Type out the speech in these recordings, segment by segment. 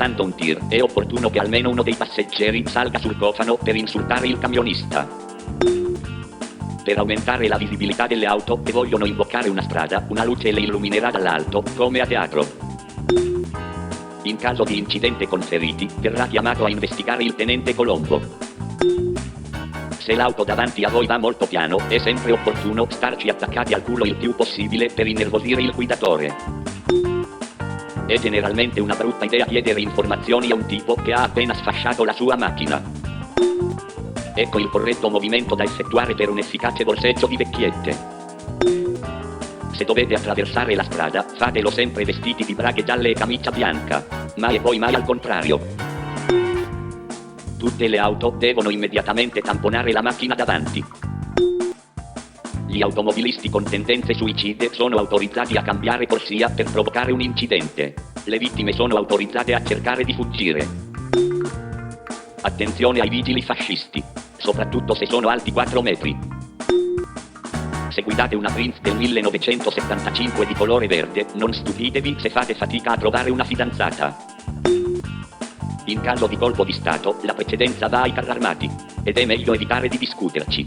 passando un tir, è opportuno che almeno uno dei passeggeri salga sul cofano per insultare il camionista. Per aumentare la visibilità delle auto che vogliono imboccare una strada, una luce le illuminerà dall'alto, come a teatro. In caso di incidente con feriti, verrà chiamato a investigare il tenente Colombo. Se l'auto davanti a voi va molto piano, è sempre opportuno starci attaccati al culo il più possibile per innervosire il guidatore. È generalmente una brutta idea chiedere informazioni a un tipo che ha appena sfasciato la sua macchina. Ecco il corretto movimento da effettuare per un efficace borseggio di vecchiette. Se dovete attraversare la strada, fatelo sempre vestiti di braghe gialle e camicia bianca. Mai e poi mai al contrario. Tutte le auto devono immediatamente tamponare la macchina davanti. Gli automobilisti con tendenze suicide sono autorizzati a cambiare corsia per provocare un incidente. Le vittime sono autorizzate a cercare di fuggire. Attenzione ai vigili fascisti, soprattutto se sono alti 4 metri. Se guidate una Prince del 1975 di colore verde, non stupitevi se fate fatica a trovare una fidanzata. In caso di colpo di stato, la precedenza va ai carri armati, ed è meglio evitare di discuterci.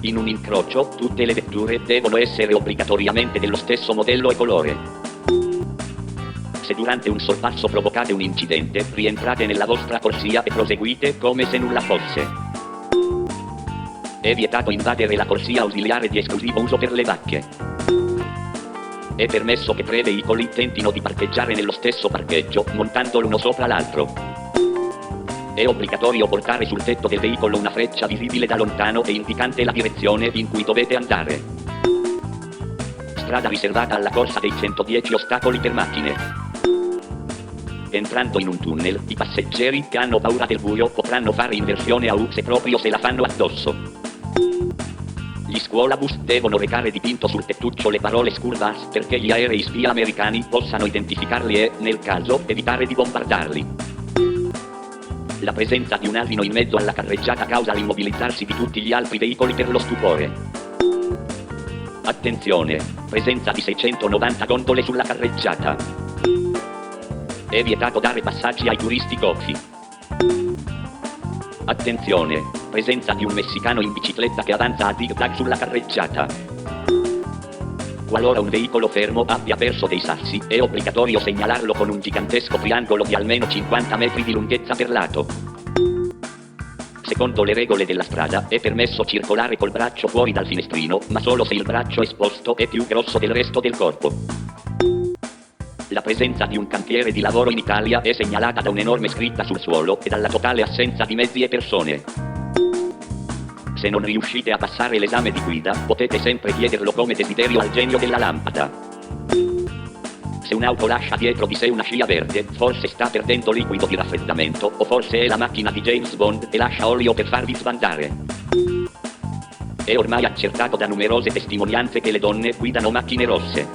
In un incrocio, tutte le vetture devono essere obbligatoriamente dello stesso modello e colore. Se durante un sorpasso provocate un incidente, rientrate nella vostra corsia e proseguite come se nulla fosse. È vietato invadere la corsia ausiliare di esclusivo uso per le vacche. È permesso che 3 veicoli tentino di parcheggiare nello stesso parcheggio, montando l'uno sopra l'altro. È obbligatorio portare sul tetto del veicolo una freccia visibile da lontano e indicante la direzione in cui dovete andare. Strada riservata alla corsa dei 110 ostacoli per macchine. Entrando in un tunnel, i passeggeri che hanno paura del buio potranno fare inversione a U se proprio se la fanno addosso. Gli scuolabus devono recare dipinto sul tettuccio le parole School Bus perché gli aerei spia americani possano identificarli e, nel caso, evitare di bombardarli. La presenza di un asino in mezzo alla carreggiata causa l'immobilizzarsi di tutti gli altri veicoli per lo stupore. Attenzione! Presenza di 690 gondole sulla carreggiata. È vietato dare passaggi ai turisti goffi. Attenzione! Presenza di un messicano in bicicletta che avanza a zig-zag sulla carreggiata. Qualora un veicolo fermo abbia perso dei sassi, è obbligatorio segnalarlo con un gigantesco triangolo di almeno 50 metri di lunghezza per lato. Secondo le regole della strada, è permesso circolare col braccio fuori dal finestrino, ma solo se il braccio esposto è più grosso del resto del corpo. La presenza di un cantiere di lavoro in Italia è segnalata da un'enorme scritta sul suolo e dalla totale assenza di mezzi e persone. Se non riuscite a passare l'esame di guida, potete sempre chiederlo come desiderio al genio della lampada. Se un'auto lascia dietro di sé una scia verde, forse sta perdendo liquido di raffreddamento, o forse è la macchina di James Bond e lascia olio per farvi sbandare. È ormai accertato da numerose testimonianze che le donne guidano macchine rosse.